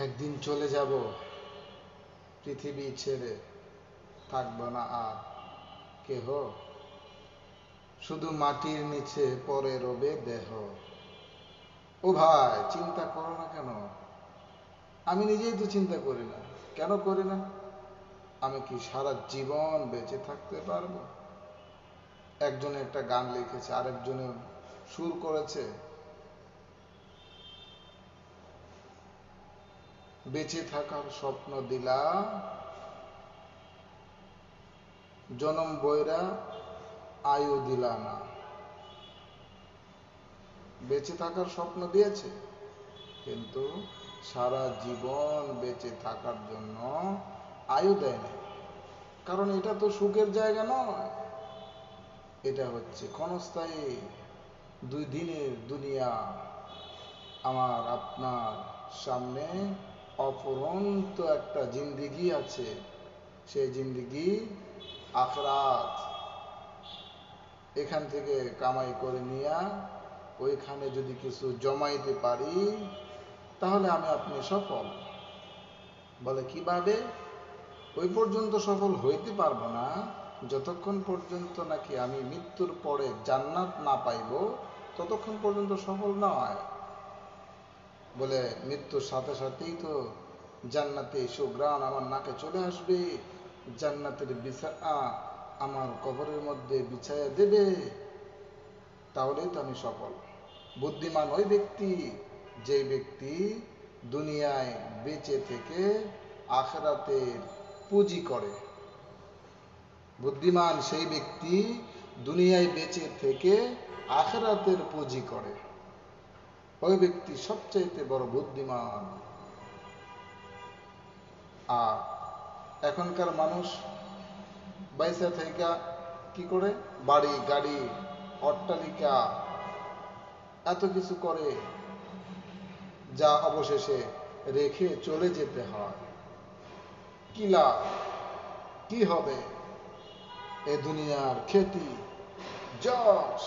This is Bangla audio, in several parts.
একদিন চলে যাব পৃথিবী ছেড়ে, থাকবো না আর কেহ, শুধু মাটির নিচে পড়ে রবে দেহ। ও ভাই, চিন্তা করো না কেন? আমি নিজেই তো চিন্তা করি না। কেন করি না? আমি কি সারা জীবন বেঁচে থাকতে পারবো? একজনে একটা গান লিখেছে, আরেকজনে সুর করেছে, বেঁচে থাকার স্বপ্ন দিলা, জনম বইরা আয়ু দিলা না। বেঁচে থাকার স্বপ্ন দিয়েছে, কিন্তু সারা জীবন বেঁচে থাকার জন্য আয়ু দেয় না। কারণ এটা তো সুখের জায়গা নয়, এটা হচ্ছে ক্ষণস্থায়ী 2 দিনের দুনিয়া। আমার আপনার সামনে অফুরন্ত একটা জিন্দিগি আছে, সেই জিন্দিগি আখরাত। এখান থেকে কামাই করে নিয়া ওইখানে যদি কিছু জমাইতে পারি, তাহলে আমি আপনি সফল। বলে কিভাবে? ওই পর্যন্ত সফল হইতে পারবো না যতক্ষণ পর্যন্ত নাকি আমি মৃত্যুর পরে জান্নাত না পাইব, ততক্ষণ পর্যন্ত সফল নয়। বলে মৃত্যুর সাথে সাথেই তো জান্নাতে সুঘ্রাণ আমার নাকে চলে আসবে, জান্নাতের বিছানা আমার কবরের মধ্যে বিছায়া দেবে, তাহলেই তো আমি সফল। বুদ্ধিমান ওই ব্যক্তি, যে ব্যক্তি দুনিয়ায় বেঁচে থেকে আখিরাতের পুঁজি করে। বুদ্ধিমান সেই ব্যক্তি দুনিয়ায় বেঁচে থেকে আখিরাতের পুঁজি করে। ওই ব্যক্তি সবচাইতে বড় বুদ্ধিমান। আর এখনকার মানুষ বাইসা থেকে কি করে? বাড়ি গাড়ি অট্টালিকা এত কিছু করে, যা অবশেষে রেখে চলে যেতে হয়। কি লাভ? কি হবে? এ দুনিয়ার খ্যাতি, যশ,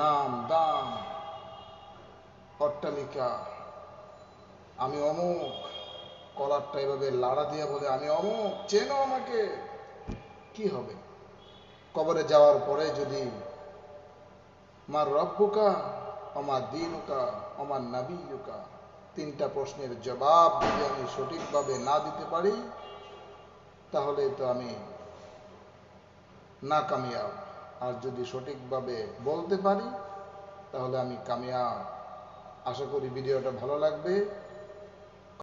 নাম, দাম, অট্টালিকা, আমি অমুক, কলারটা এভাবে লাড়া দিয়ে বলে আমি অমুক, চেনো আমাকে। কি হবে? কবরে যাওয়ার পরে যদি মার রব্বুকা, আমার দীনুকা, আমার নাবিয়ুকা, 3টা প্রশ্নের জবাব যদি আমি সঠিকভাবে না দিতে পারি, তাহলে তো আমি না কামিয়াব। আর যদি সঠিকভাবে বলতে পারি, তাহলে আমি কামিয়াব। আশা করি ভিডিওটা ভালো লাগবে।